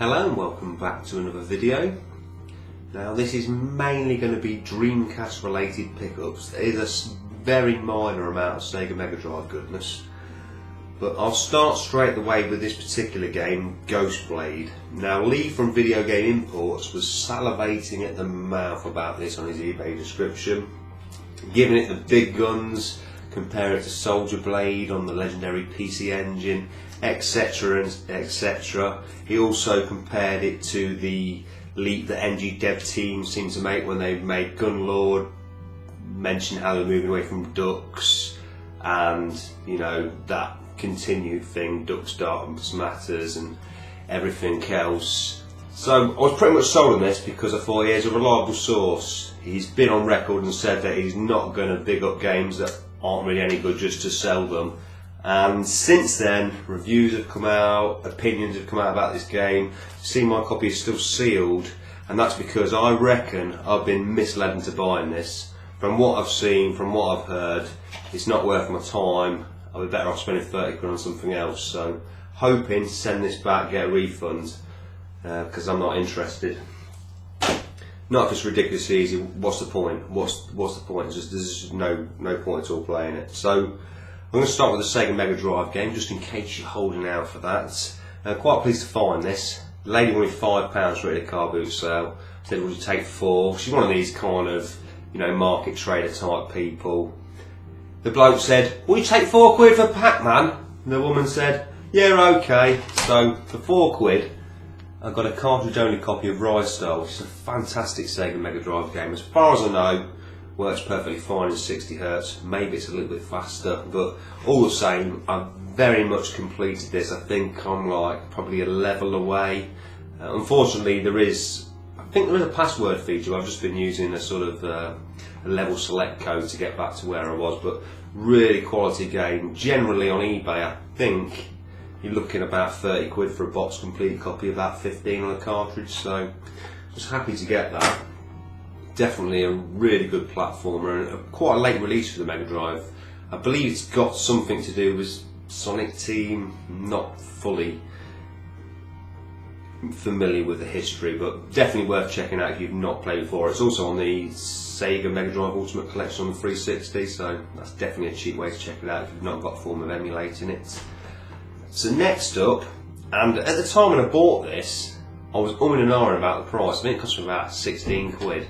Hello and welcome back to another video. Now this is mainly going to be Dreamcast related pickups. There is a very minor amount of Sega Mega Drive goodness. But I'll start straight away with this particular game, Ghostblade. Now Lee from Video Game Imports was salivating at the mouth about this on his eBay description, giving it the big guns, compare it to Soldier Blade on the legendary PC Engine, etc. etc. He also compared it to the leap that NG Dev Team seemed to make when they made Gunlord, mentioned how they're moving away from ducks, and you know, that continued thing, ducks, darkness matters and everything else. So I was pretty much sold on this because I thought he is a reliable source. He's been on record and said that he's not going to big up games that aren't really any good just to sell them. And since then, reviews have come out, opinions have come out about this game. See, my copy is still sealed, and that's because I reckon I've been misled into buying this. From what I've seen, from what I've heard, it's not worth my time. I'll be better off spending 30 quid on something else. So, hoping to send this back, get a refund, because I'm not interested. Not if it's ridiculously easy. What's the point? What's the point? There's just no point at all playing it. So I'm going to start with the Sega Mega Drive game, just in case you're holding out for that. Quite pleased to find this. The lady wanted £5 for it at a car boot sale. Said, would you take 4? She's one of these kind of, you know, market trader type people. The bloke said, will you take 4 quid for Pac-Man? The woman said, yeah, okay. So for 4 quid, I got a cartridge only copy of Rise Star, which is a fantastic Sega Mega Drive game. As far as I know, works perfectly fine in 60Hz. Maybe it's a little bit faster, but all the same, I've very much completed this. I think I'm like probably a level away. Unfortunately, I think there is a password feature. I've just been using a sort of a level select code to get back to where I was, but really quality game. Generally on eBay, I think you're looking about 30 quid for a box complete copy, about 15 on a cartridge, so just happy to get that. Definitely a really good platformer and quite a late release for the Mega Drive. I believe it's got something to do with Sonic Team, not fully familiar with the history, but definitely worth checking out if you've not played before. It's also on the Sega Mega Drive Ultimate Collection on the 360, so that's definitely a cheap way to check it out if you've not got a form of emulating it. So next up, and at the time when I bought this, I was umming and ahhing about the price. I think it cost me about 16 quid.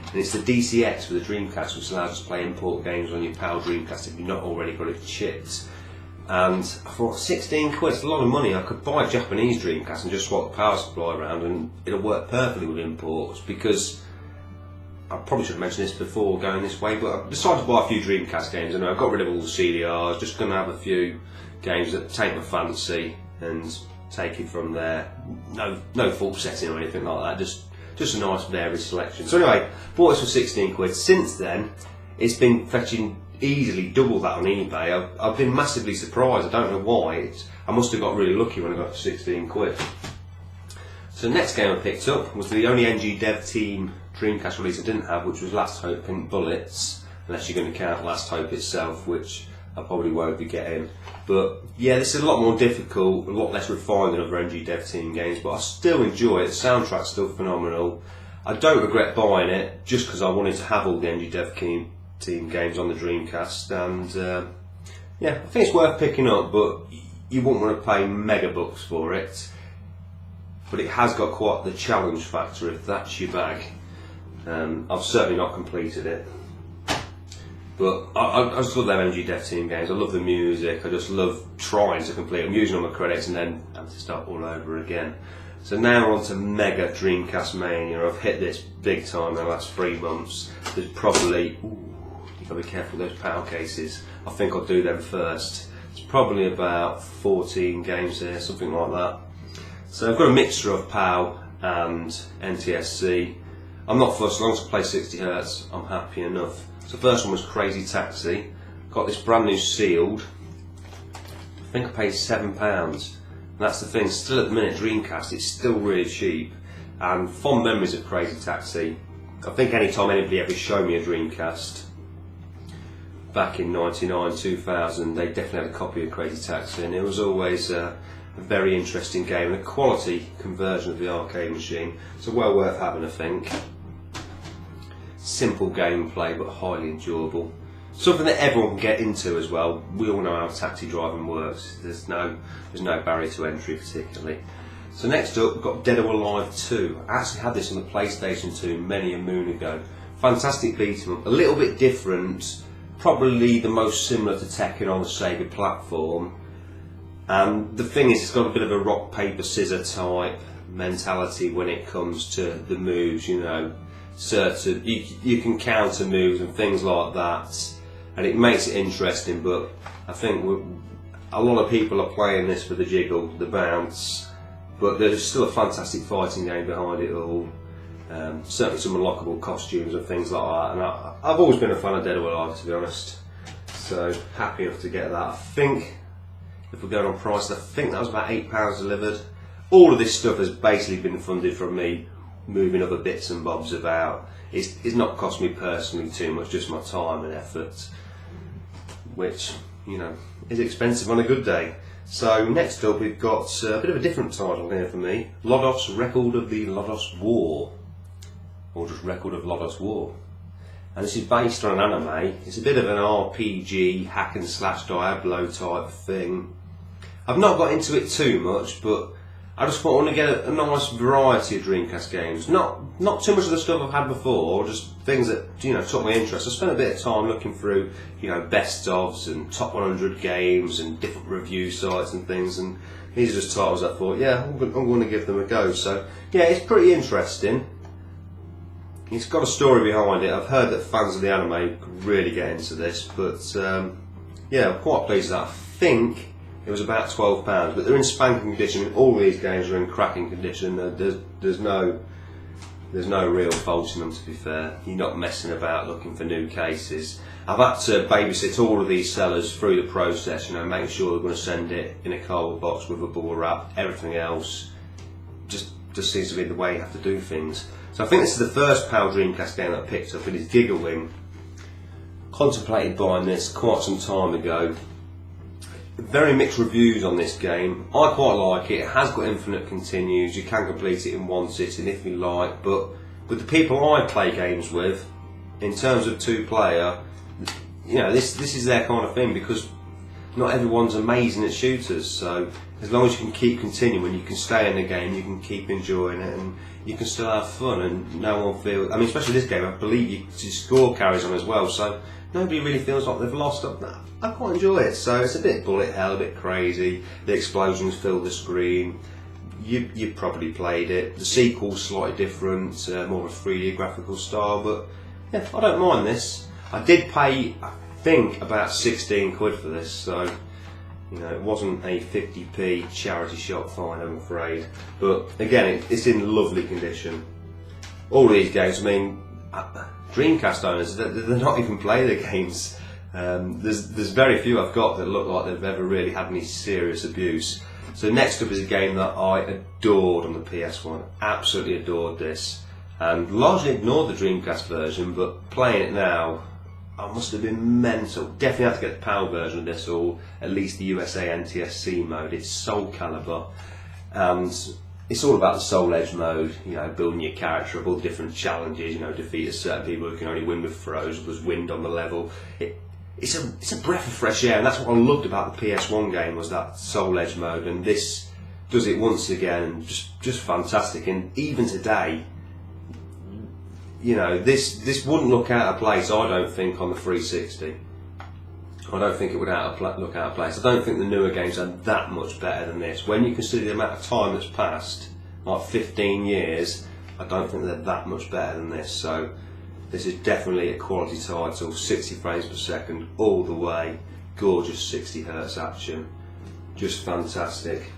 And it's the DCX for the Dreamcast, which allows you to play import games on your PAL Dreamcast if you've not already got it chipped. And I thought, 16 quid, it's a lot of money. I could buy a Japanese Dreamcast and just swap the power supply around and it'll work perfectly with imports, because I probably should have mentioned this before going this way, but I decided to buy a few Dreamcast games and I got rid of all the CDRs, just going to have a few games that take my fancy and take it from there. No full setting or anything like that, just a nice varied selection. So anyway, bought this for 16 quid. Since then, it's been fetching easily double that on eBay. I've been massively surprised. I don't know why. I must have got really lucky when I got it for 16 quid. So the next game I picked up was the only NG Dev Team Dreamcast release I didn't have, which was Last Hope Pink Bullets, unless you're going to count Last Hope itself, which I probably won't be getting. But yeah, this is a lot more difficult, a lot less refined than other NG Dev Team games, but I still enjoy it. The soundtrack's still phenomenal. I don't regret buying it, just because I wanted to have all the NG Dev Team games on the Dreamcast, and yeah, I think it's worth picking up, but you wouldn't want to pay mega bucks for it. But it has got quite the challenge factor, if that's your bag. I've certainly not completed it. But I just love them NG Dev Team games. I love the music. I just love trying to complete them, using all my credits and then having to start all over again. So now we're on to Mega Dreamcast Mania. I've hit this big time in the last 3 months. There's probably, you've got to be careful with those PAL cases. I think I'll do them first. It's probably about 14 games here, something like that. So I've got a mixture of PAL and NTSC. I'm not fussed, as long as I play 60Hz, I'm happy enough. So the first one was Crazy Taxi. Got this brand new sealed. I think I paid £7. And that's the thing, still at the minute Dreamcast, it's still really cheap. And fond memories of Crazy Taxi. I think any time anybody ever showed me a Dreamcast, back in 99, 2000, they definitely had a copy of Crazy Taxi, and it was always a very interesting game and a quality conversion of the arcade machine. So well worth having, I think. Simple gameplay but highly enjoyable. Something that everyone can get into as well. We all know how taxi driving works. There's no barrier to entry particularly. So next up we've got Dead or Alive 2. I actually had this on the PlayStation 2 many a moon ago. Fantastic beat 'em up, a little bit different, probably the most similar to Tekken on the Sega platform. And the thing is, it's got a bit of a rock, paper, scissor type mentality when it comes to the moves, you know. Certain, you can counter moves and things like that, and it makes it interesting, but I think a lot of people are playing this for the jiggle, the bounce, but there's still a fantastic fighting game behind it all. Certainly some unlockable costumes and things like that, and I've always been a fan of Dead or Alive, to be honest, so happy enough to get that. I think, if we're going on price, I think that was about £8 delivered. All of this stuff has basically been funded from me moving other bits and bobs about. It's not cost me personally too much, just my time and effort, which, you know, is expensive on a good day. So next up we've got a bit of a different title here for me, Lodos Record of the Lodos War, or just Record of Lodos War. And this is based on an anime. It's a bit of an RPG, hack and slash Diablo type thing. I've not got into it too much, but I just want to get a nice variety of Dreamcast games. Not too much of the stuff I've had before, just things that, you know, took my interest. I spent a bit of time looking through, you know, best ofs and top 100 games and different review sites and things, and these are just titles I thought, yeah, I'm going to give them a go. So yeah, it's pretty interesting. It's got a story behind it. I've heard that fans of the anime could really get into this, but yeah, I'm quite pleased with that. I think it was about £12, but they're in spanking condition. All these games are in cracking condition. There's no real fault in them, to be fair. You're not messing about looking for new cases. I've had to babysit all of these sellers through the process, you know, making sure they're going to send it in a cold box with a bubble wrap. Everything else just seems to be the way you have to do things. So I think this is the first PAL Dreamcast game that I picked up. It is Gigawing. Contemplated buying this quite some time ago. Very mixed reviews on this game. I quite like it. It has got infinite continues. You can complete it in one sitting if you like, but with the people I play games with, in terms of two-player, you know, this is their kind of thing, because not everyone's amazing at shooters. So as long as you can keep continuing, you can stay in the game, you can keep enjoying it, and you can still have fun, and no one feels. I mean, especially this game, I believe your score carries on as well, so nobody really feels like they've lost up. I quite enjoy it. So it's a bit bullet hell, a bit crazy. The explosions fill the screen. You've probably played it. The sequel's slightly different, more of a 3D graphical style, but yeah, I don't mind this. I did pay, I think, about 16 quid for this, so you know, it wasn't a 50p charity shop fine, I'm afraid. But again, it's in lovely condition. All these games, I mean, Dreamcast owners, they're not even play the games. There's very few I've got that look like they've ever really had any serious abuse. So next up is a game that I adored on the PS1. Absolutely adored this, and largely ignored the Dreamcast version, but playing it now, I must have been mental. Definitely have to get the PAL version of this, or at least the USA NTSC mode. It's Soul Calibur, and it's all about the Soul Edge mode, you know, building your character up, all the different challenges, you know, defeat certain people who can only win with throws, there's wind on the level. It's a breath of fresh air, and that's what I loved about the PS1 game, was that Soul Edge mode, and this does it once again, just fantastic. And even today, you know, this wouldn't look out of place, I don't think, on the 360. I don't think it would look out of place. I don't think the newer games are that much better than this. When you consider the amount of time that's passed, like 15 years, I don't think they're that much better than this. So this is definitely a quality title, 60 frames per second all the way, gorgeous 60 Hz action, just fantastic.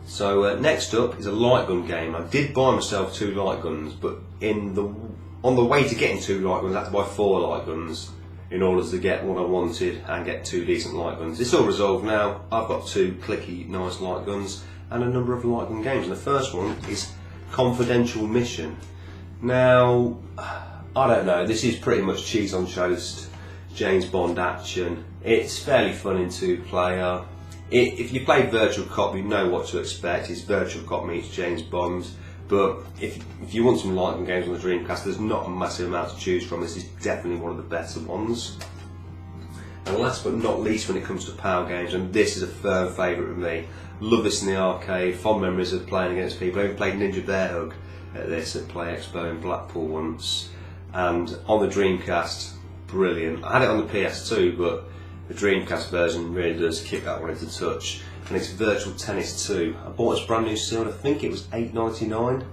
So next up is a light gun game. I did buy myself 2 light guns, but on the way to getting 2 light guns, I had to buy 4 light guns in order to get what I wanted and get 2 decent light guns. It's all resolved now. I've got 2 clicky, nice light guns and a number of light gun games. And the first one is Confidential Mission. Now, I don't know, this is pretty much cheese on toast, James Bond action. It's fairly fun in 2-player. If you play Virtual Cop, you know what to expect. It's Virtual Cop meets James Bond. But if you want some light gun games on the Dreamcast, there's not a massive amount to choose from. This is definitely one of the better ones. And last but not least, when it comes to power games, and this is a firm favourite with me. Love this in the arcade. Fond memories of playing against people. I even played Ninja Bear Hug at this at Play Expo in Blackpool once. And on the Dreamcast, brilliant. I had it on the PS2, but the Dreamcast version really does kick that one into touch. And it's Virtual Tennis 2. I bought this brand new sealed, I think it was $8.99.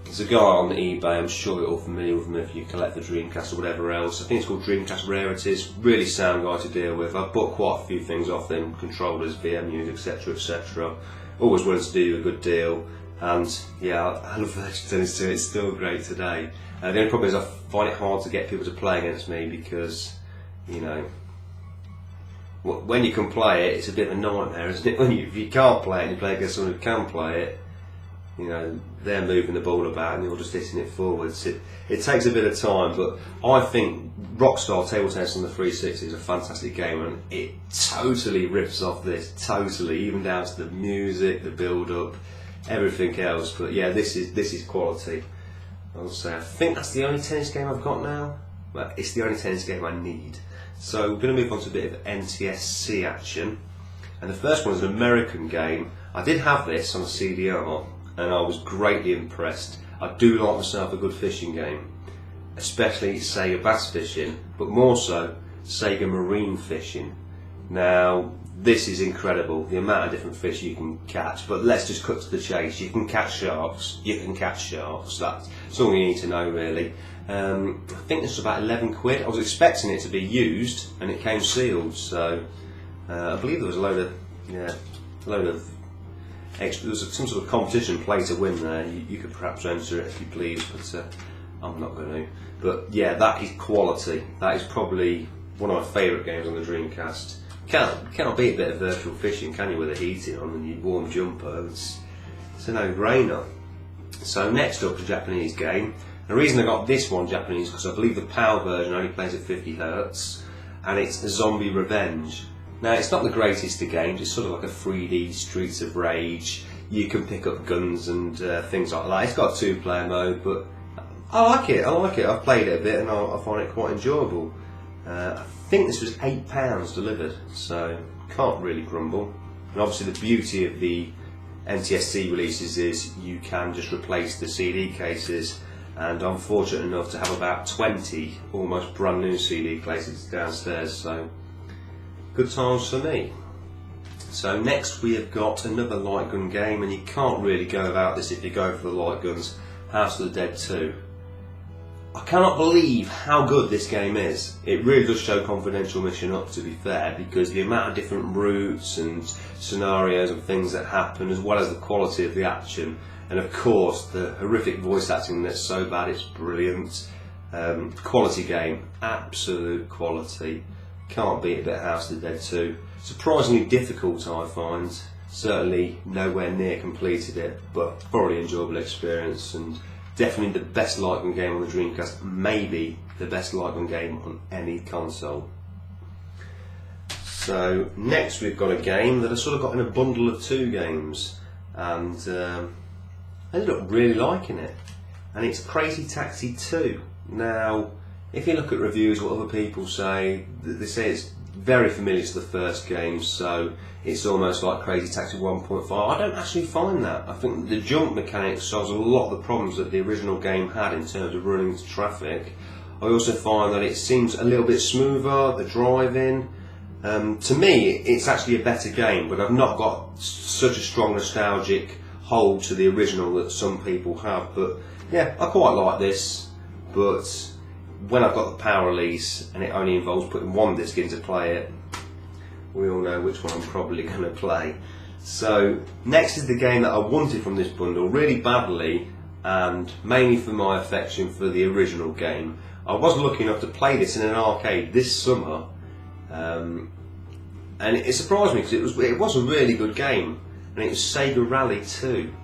There's a guy on eBay, I'm sure you're all familiar with him if you collect the Dreamcast or whatever else. I think it's called Dreamcast Rarities. Really sound guy to deal with. I've bought quite a few things off him, controllers, VMUs, etc, etc. Always willing to do you a good deal. And yeah, I love Virtual Tennis 2, it's still great today. The only problem is I find it hard to get people to play against me because, you know, when you can play it, it's a bit of a nightmare, isn't it? If you can't play it and you play against someone who can play it, you know, they're moving the ball about and you're just hitting it forwards. It takes a bit of time, but I think Rockstar Table Tennis on the 360 is a fantastic game, and it totally rips off this, totally, even down to the music, the build-up, everything else. But yeah, this is quality. I'll say I think that's the only tennis game I've got now. Well, it's the only tennis game I need. So we're going to move on to a bit of NTSC action, and the first one is an American game. I did have this on a CDR and I was greatly impressed. I do like myself a good fishing game, especially Sega bass fishing, but more so Sega marine fishing. Now this is incredible, the amount of different fish you can catch, but let's just cut to the chase. You can catch sharks, that's all you need to know really. I think this was about 11 quid. I was expecting it to be used and it came sealed, so I believe there was a load of extra, there was some sort of competition play to win there. You could perhaps enter it if you please, but I'm not going to. But yeah, that is quality. That is probably one of my favourite games on the Dreamcast. Can't beat a bit of virtual fishing, can you, with a heating on and your warm jumper? It's a no-brainer. So next up, a Japanese game. The reason I got this one Japanese because I believe the PAL version only plays at 50 Hz, and it's Zombie Revenge. Now it's not the greatest of games, it's sort of like a 3D Streets of Rage. You can pick up guns and things like that. It's got a 2-player mode, but I like it. I've played it a bit and I find it quite enjoyable. I think this was £8 delivered, so can't really grumble. And obviously the beauty of the NTSC releases is you can just replace the CD cases, and I'm fortunate enough to have about 20 almost brand new CD cases downstairs, so good times for me. So next we have got another light gun game, and you can't really go about this if you go for the light guns, House of the Dead 2. I cannot believe how good this game is. It really does show Confidential Mission up, to be fair, because the amount of different routes and scenarios and things that happen, as well as the quality of the action, and of course the horrific voice acting that's so bad it's brilliant. Quality game, absolute quality. Can't beat a bit of House of the Dead 2. Surprisingly difficult, I find. Certainly nowhere near completed it, but thoroughly enjoyable experience, and definitely the best light gun game on the Dreamcast, maybe the best light gun game on any console. So next we've got a game that I sort of got in a bundle of 2 games, and I ended up really liking it, and it's Crazy Taxi 2. Now if you look at reviews, what other people say, they say it's very familiar to the first game, so it's almost like Crazy Taxi 1.5. I don't actually find that. I think the jump mechanic solves a lot of the problems that the original game had in terms of running into traffic. I also find that it seems a little bit smoother, the driving. To me, it's actually a better game, but I've not got such a strong nostalgic hold to the original that some people have. But yeah, I quite like this, but when I've got the PAL release and it only involves putting one disc in to play it, we all know which one I'm probably going to play. So next is the game that I wanted from this bundle really badly, and mainly for my affection for the original game. I was lucky enough to play this in an arcade this summer, and it surprised me because it was a really good game, and it was Sega Rally 2.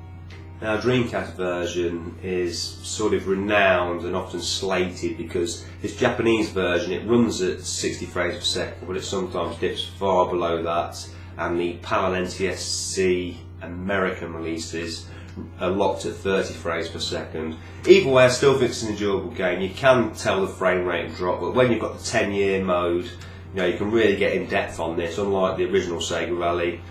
Now, Dreamcast version is sort of renowned and often slated because this Japanese version, it runs at 60 frames per second, but it sometimes dips far below that, and the PAL and NTSC American releases are locked at 30 frames per second. Either way, I still think it's an enjoyable game. You can tell the frame rate drop, but when you've got the 10-year mode, you can really get in depth on this, unlike the original Sega Rally.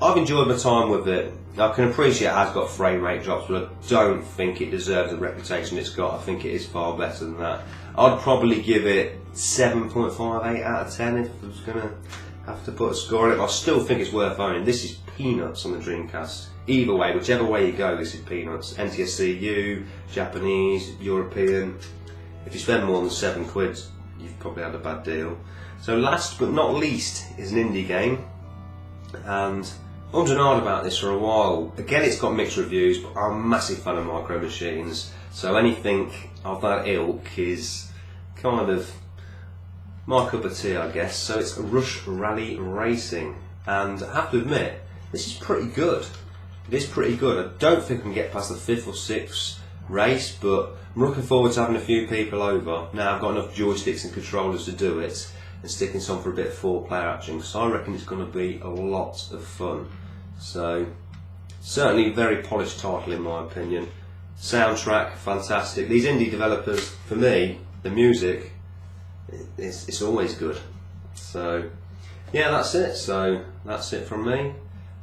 I've enjoyed my time with it. I can appreciate it has got frame rate drops, but I don't think it deserves the reputation it's got. I think it is far better than that. I'd probably give it 7.58 out of 10 if I was going to have to put a score on it. But I still think it's worth owning. This is peanuts on the Dreamcast. Either way, whichever way you go, this is peanuts. NTSC, Japanese, European. If you spend more than £7, you've probably had a bad deal. So last but not least is an indie game. And I'm hard about this for a while. Again, it's got mixed reviews, but I'm a massive fan of Micro Machines, so anything of that ilk is kind of my cup of tea, I guess. So it's Rush Rally Racing, and I have to admit, this is pretty good. It is pretty good. I don't think I can get past the 5th or 6th race, but I'm looking forward to having a few people over. Now I've got enough joysticks and controllers to do it, and sticking some for a bit of 4-player action, because I reckon it's going to be a lot of fun. So, certainly a very polished title in my opinion. Soundtrack, fantastic. These indie developers, for me, the music, it's always good. So, yeah, that's it. So, that's it from me.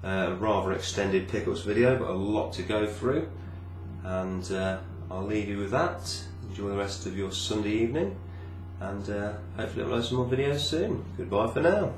A rather extended pickups video, but a lot to go through. And I'll leave you with that. Enjoy the rest of your Sunday evening. And hopefully I'll have some more videos soon. Goodbye for now.